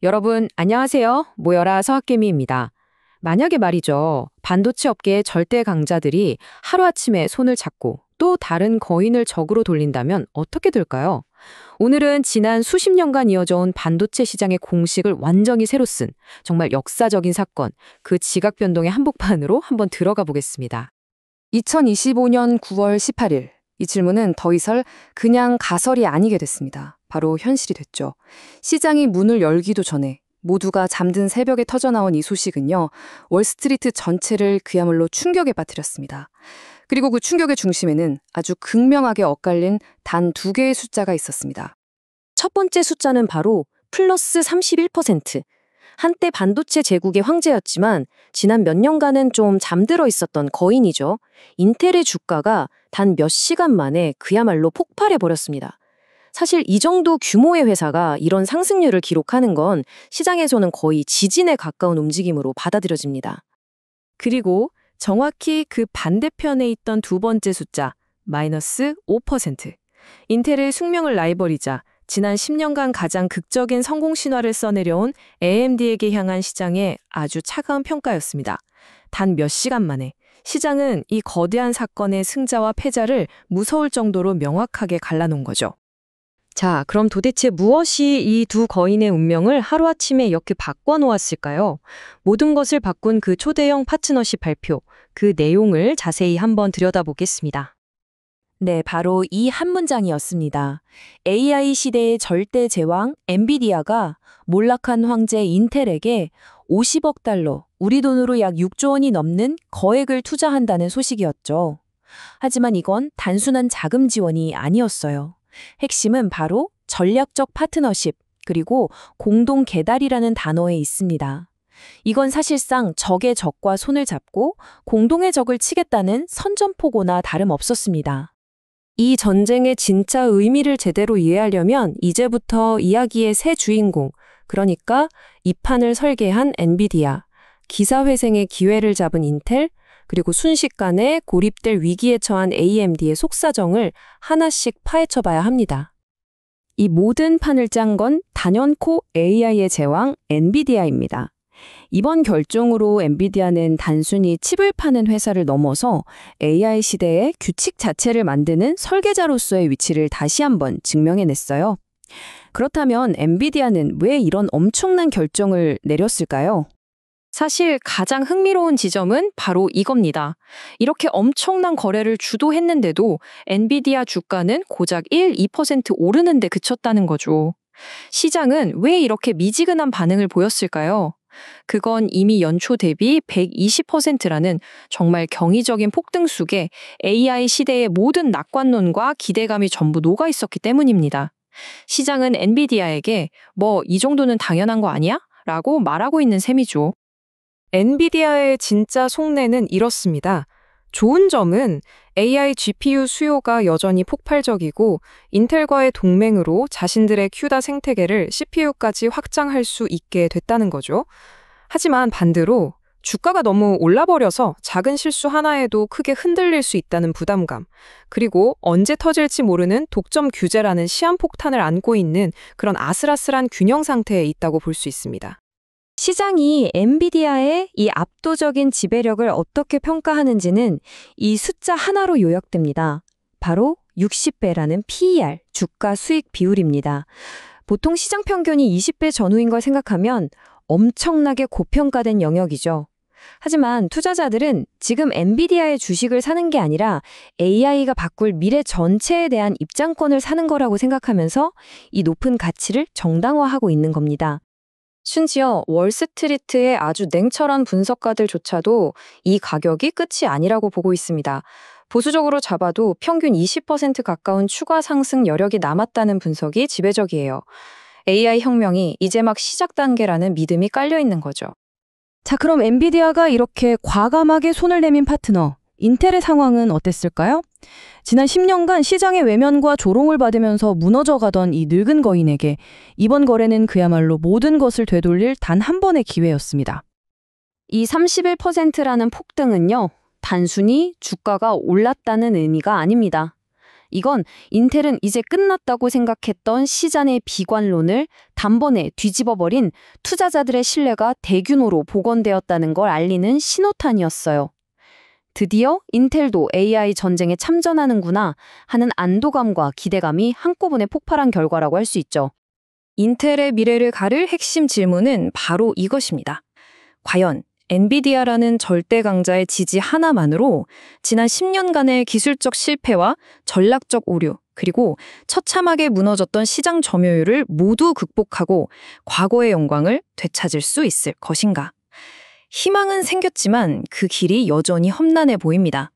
여러분, 안녕하세요. 모여라 서학개미입니다. 만약에 말이죠. 반도체 업계의 절대 강자들이 하루아침에 손을 잡고 또 다른 거인을 적으로 돌린다면 어떻게 될까요? 오늘은 지난 수십 년간 이어져온 반도체 시장의 공식을 완전히 새로 쓴 정말 역사적인 사건, 그 지각 변동의 한복판으로 한번 들어가 보겠습니다. 2025년 9월 18일, 이 질문은 더 이상 그냥 가설이 아니게 됐습니다. 바로 현실이 됐죠. 시장이 문을 열기도 전에 모두가 잠든 새벽에 터져나온 이 소식은요, 월스트리트 전체를 그야말로 충격에 빠뜨렸습니다. 그리고 그 충격의 중심에는 아주 극명하게 엇갈린 단 두 개의 숫자가 있었습니다. 첫 번째 숫자는 바로 플러스 31%. 한때 반도체 제국의 황제였지만 지난 몇 년간은 좀 잠들어 있었던 거인이죠. 인텔의 주가가 단 몇 시간 만에 그야말로 폭발해버렸습니다. 사실 이 정도 규모의 회사가 이런 상승률을 기록하는 건 시장에서는 거의 지진에 가까운 움직임으로 받아들여집니다. 그리고 정확히 그 반대편에 있던 두 번째 숫자, 마이너스 5%. 인텔의 숙명을 라이벌이자 지난 10년간 가장 극적인 성공 신화를 써내려온 AMD에게 향한 시장의 아주 차가운 평가였습니다. 단 몇 시간 만에 시장은 이 거대한 사건의 승자와 패자를 무서울 정도로 명확하게 갈라놓은 거죠. 자, 그럼 도대체 무엇이 이 두 거인의 운명을 하루아침에 이렇게 바꿔놓았을까요? 모든 것을 바꾼 그 초대형 파트너십 발표, 그 내용을 자세히 한번 들여다보겠습니다. 네, 바로 이 한 문장이었습니다. AI 시대의 절대 제왕 엔비디아가 몰락한 황제 인텔에게 50억 달러, 우리 돈으로 약 6조 원이 넘는 거액을 투자한다는 소식이었죠. 하지만 이건 단순한 자금 지원이 아니었어요. 핵심은 바로 전략적 파트너십, 그리고 공동 개달이라는 단어에 있습니다. 이건 사실상 적의 적과 손을 잡고 공동의 적을 치겠다는 선전포고나 다름없었습니다. 이 전쟁의 진짜 의미를 제대로 이해하려면 이제부터 이야기의 새 주인공, 그러니까 이 판을 설계한 엔비디아, 기사회생의 기회를 잡은 인텔, 그리고 순식간에 고립될 위기에 처한 AMD의 속사정을 하나씩 파헤쳐봐야 합니다. 이 모든 판을 짠 건 단연코 AI의 제왕 엔비디아입니다. 이번 결정으로 엔비디아는 단순히 칩을 파는 회사를 넘어서 AI 시대의 규칙 자체를 만드는 설계자로서의 위치를 다시 한번 증명해냈어요. 그렇다면 엔비디아는 왜 이런 엄청난 결정을 내렸을까요? 사실 가장 흥미로운 지점은 바로 이겁니다. 이렇게 엄청난 거래를 주도했는데도 엔비디아 주가는 고작 1, 2% 오르는 데 그쳤다는 거죠. 시장은 왜 이렇게 미지근한 반응을 보였을까요? 그건 이미 연초 대비 120%라는 정말 경이적인 폭등 속에 AI 시대의 모든 낙관론과 기대감이 전부 녹아 있었기 때문입니다. 시장은 엔비디아에게 이 정도는 당연한 거 아니야? 라고 말하고 있는 셈이죠. 엔비디아의 진짜 속내는 이렇습니다. 좋은 점은 AI GPU 수요가 여전히 폭발적이고 인텔과의 동맹으로 자신들의 큐다 생태계를 CPU까지 확장할 수 있게 됐다는 거죠. 하지만 반대로 주가가 너무 올라버려서 작은 실수 하나에도 크게 흔들릴 수 있다는 부담감, 그리고 언제 터질지 모르는 독점 규제라는 시한폭탄을 안고 있는 그런 아슬아슬한 균형 상태에 있다고 볼 수 있습니다. 시장이 엔비디아의 이 압도적인 지배력을 어떻게 평가하는지는 이 숫자 하나로 요약됩니다. 바로 60배라는 PER, 주가 수익 비율입니다. 보통 시장 평균이 20배 전후인 걸 생각하면 엄청나게 고평가된 영역이죠. 하지만 투자자들은 지금 엔비디아의 주식을 사는 게 아니라 AI가 바꿀 미래 전체에 대한 입장권을 사는 거라고 생각하면서 이 높은 가치를 정당화하고 있는 겁니다. 심지어 월스트리트의 아주 냉철한 분석가들조차도 이 가격이 끝이 아니라고 보고 있습니다. 보수적으로 잡아도 평균 20% 가까운 추가 상승 여력이 남았다는 분석이 지배적이에요. AI 혁명이 이제 막 시작 단계라는 믿음이 깔려 있는 거죠. 자, 그럼 엔비디아가 이렇게 과감하게 손을 내민 파트너, 인텔의 상황은 어땠을까요? 지난 10년간 시장의 외면과 조롱을 받으면서 무너져가던 이 늙은 거인에게 이번 거래는 그야말로 모든 것을 되돌릴 단 한 번의 기회였습니다. 이 31%라는 폭등은요, 단순히 주가가 올랐다는 의미가 아닙니다. 이건 인텔은 이제 끝났다고 생각했던 시장의 비관론을 단번에 뒤집어버린 투자자들의 신뢰가 대규모로 복원되었다는 걸 알리는 신호탄이었어요. 드디어 인텔도 AI 전쟁에 참전하는구나 하는 안도감과 기대감이 한꺼번에 폭발한 결과라고 할 수 있죠. 인텔의 미래를 가를 핵심 질문은 바로 이것입니다. 과연 엔비디아라는 절대 강자의 지지 하나만으로 지난 10년간의 기술적 실패와 전략적 오류, 그리고 처참하게 무너졌던 시장 점유율을 모두 극복하고 과거의 영광을 되찾을 수 있을 것인가? 희망은 생겼지만 그 길이 여전히 험난해 보입니다.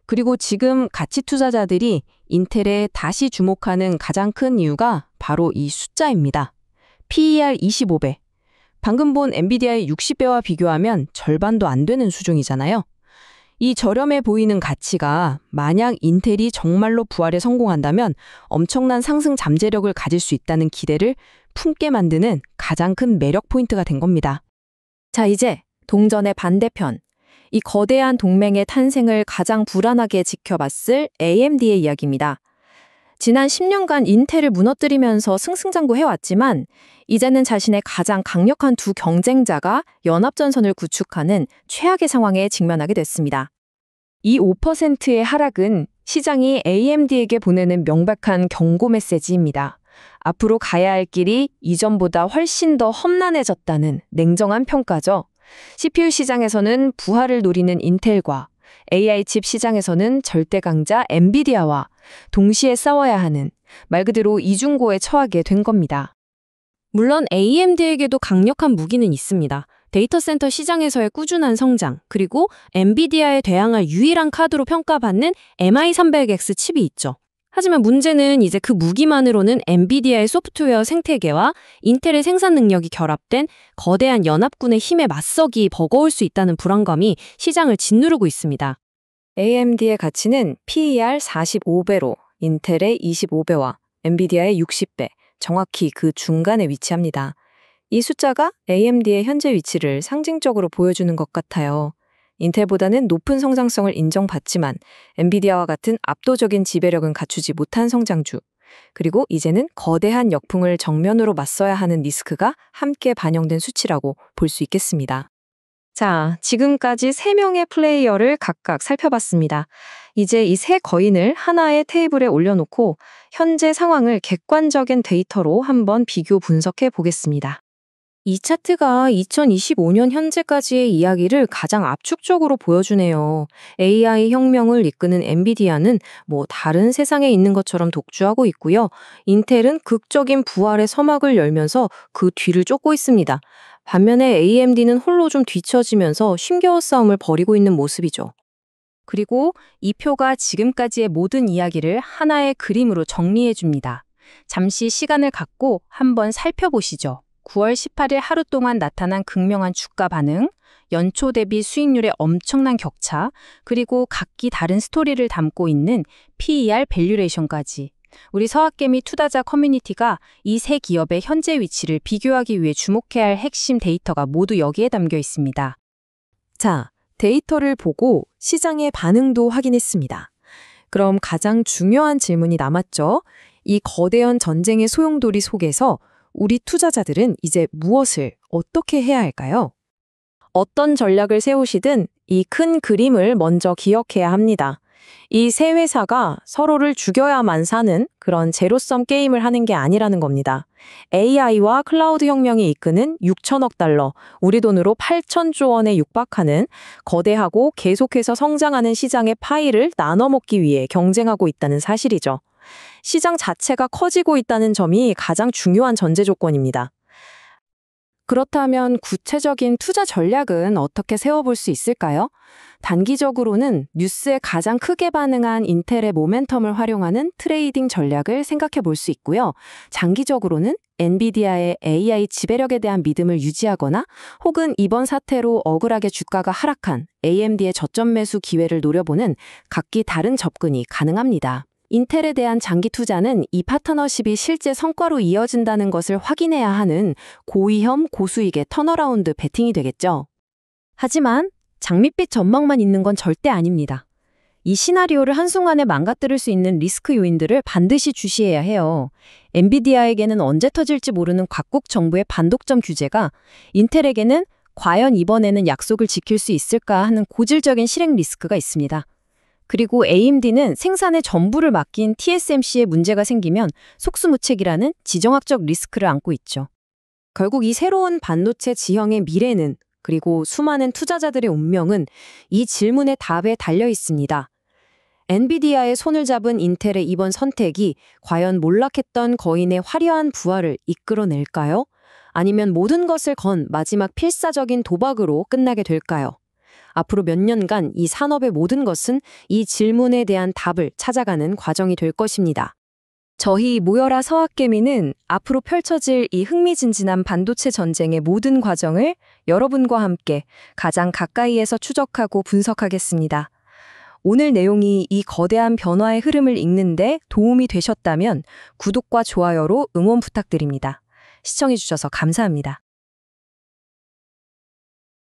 그리고 지금 가치 투자자들이 인텔에 다시 주목하는 가장 큰 이유가 바로 이 숫자입니다. PER 25배. 방금 본 엔비디아의 60배와 비교하면 절반도 안 되는 수준이잖아요. 이 저렴해 보이는 가치가 만약 인텔이 정말로 부활에 성공한다면 엄청난 상승 잠재력을 가질 수 있다는 기대를 품게 만드는 가장 큰 매력 포인트가 된 겁니다. 자, 이제 동전의 반대편. 이 거대한 동맹의 탄생을 가장 불안하게 지켜봤을 AMD의 이야기입니다. 지난 10년간 인텔을 무너뜨리면서 승승장구해왔지만 이제는 자신의 가장 강력한 두 경쟁자가 연합전선을 구축하는 최악의 상황에 직면하게 됐습니다. 이 5%의 하락은 시장이 AMD에게 보내는 명백한 경고 메시지입니다. 앞으로 가야 할 길이 이전보다 훨씬 더 험난해졌다는 냉정한 평가죠. CPU 시장에서는 부활을 노리는 인텔과 AI 칩 시장에서는 절대 강자 엔비디아와 동시에 싸워야 하는 말 그대로 이중고에 처하게 된 겁니다. 물론 AMD에게도 강력한 무기는 있습니다. 데이터 센터 시장에서의 꾸준한 성장, 그리고 엔비디아에 대항할 유일한 카드로 평가받는 MI300X 칩이 있죠. 하지만 문제는 이제 그 무기만으로는 엔비디아의 소프트웨어 생태계와 인텔의 생산 능력이 결합된 거대한 연합군의 힘에 맞서기 버거울 수 있다는 불안감이 시장을 짓누르고 있습니다. AMD의 가치는 PER 45배로 인텔의 25배와 엔비디아의 60배, 정확히 그 중간에 위치합니다. 이 숫자가 AMD의 현재 위치를 상징적으로 보여주는 것 같아요. 인텔보다는 높은 성장성을 인정받지만 엔비디아와 같은 압도적인 지배력은 갖추지 못한 성장주, 그리고 이제는 거대한 역풍을 정면으로 맞서야 하는 리스크가 함께 반영된 수치라고 볼 수 있겠습니다. 자, 지금까지 3명의 플레이어를 각각 살펴봤습니다. 이제 이 세 거인을 하나의 테이블에 올려놓고 현재 상황을 객관적인 데이터로 한번 비교 분석해 보겠습니다. 이 차트가 2025년 현재까지의 이야기를 가장 압축적으로 보여주네요. AI 혁명을 이끄는 엔비디아는 다른 세상에 있는 것처럼 독주하고 있고요. 인텔은 극적인 부활의 서막을 열면서 그 뒤를 쫓고 있습니다. 반면에 AMD는 홀로 좀 뒤처지면서 힘겨운 싸움을 벌이고 있는 모습이죠. 그리고 이 표가 지금까지의 모든 이야기를 하나의 그림으로 정리해 줍니다. 잠시 시간을 갖고 한번 살펴보시죠. 9월 18일 하루 동안 나타난 극명한 주가 반응, 연초 대비 수익률의 엄청난 격차, 그리고 각기 다른 스토리를 담고 있는 PER 밸류레이션까지. 우리 서학개미 투자자 커뮤니티가 이 세 기업의 현재 위치를 비교하기 위해 주목해야 할 핵심 데이터가 모두 여기에 담겨 있습니다. 자, 데이터를 보고 시장의 반응도 확인했습니다. 그럼 가장 중요한 질문이 남았죠. 이 거대한 전쟁의 소용돌이 속에서 우리 투자자들은 이제 무엇을 어떻게 해야 할까요? 어떤 전략을 세우시든 이 큰 그림을 먼저 기억해야 합니다. 이 세 회사가 서로를 죽여야만 사는 그런 제로섬 게임을 하는 게 아니라는 겁니다. AI와 클라우드 혁명이 이끄는 6천억 달러, 우리 돈으로 8천조 원에 육박하는 거대하고 계속해서 성장하는 시장의 파이를 나눠 먹기 위해 경쟁하고 있다는 사실이죠. 시장 자체가 커지고 있다는 점이 가장 중요한 전제 조건입니다. 그렇다면 구체적인 투자 전략은 어떻게 세워볼 수 있을까요? 단기적으로는 뉴스에 가장 크게 반응한 인텔의 모멘텀을 활용하는 트레이딩 전략을 생각해 볼 수 있고요. 장기적으로는 엔비디아의 AI 지배력에 대한 믿음을 유지하거나 혹은 이번 사태로 억울하게 주가가 하락한 AMD의 저점 매수 기회를 노려보는 각기 다른 접근이 가능합니다. 인텔에 대한 장기 투자는 이 파트너십이 실제 성과로 이어진다는 것을 확인해야 하는 고위험 고수익의 턴어라운드 베팅이 되겠죠. 하지만 장밋빛 전망만 있는 건 절대 아닙니다. 이 시나리오를 한순간에 망가뜨릴 수 있는 리스크 요인들을 반드시 주시해야 해요. 엔비디아에게는 언제 터질지 모르는 각국 정부의 반독점 규제가 인텔에게는 과연 이번에는 약속을 지킬 수 있을까 하는 고질적인 실행 리스크가 있습니다. 그리고 AMD는 생산의 전부를 맡긴 TSMC에 문제가 생기면 속수무책이라는 지정학적 리스크를 안고 있죠. 결국 이 새로운 반도체 지형의 미래는, 그리고 수많은 투자자들의 운명은 이 질문의 답에 달려 있습니다. 엔비디아의 손을 잡은 인텔의 이번 선택이 과연 몰락했던 거인의 화려한 부활을 이끌어낼까요? 아니면 모든 것을 건 마지막 필사적인 도박으로 끝나게 될까요? 앞으로 몇 년간 이 산업의 모든 것은 이 질문에 대한 답을 찾아가는 과정이 될 것입니다. 저희 모여라 서학개미는 앞으로 펼쳐질 이 흥미진진한 반도체 전쟁의 모든 과정을 여러분과 함께 가장 가까이에서 추적하고 분석하겠습니다. 오늘 내용이 이 거대한 변화의 흐름을 읽는데 도움이 되셨다면 구독과 좋아요로 응원 부탁드립니다. 시청해주셔서 감사합니다.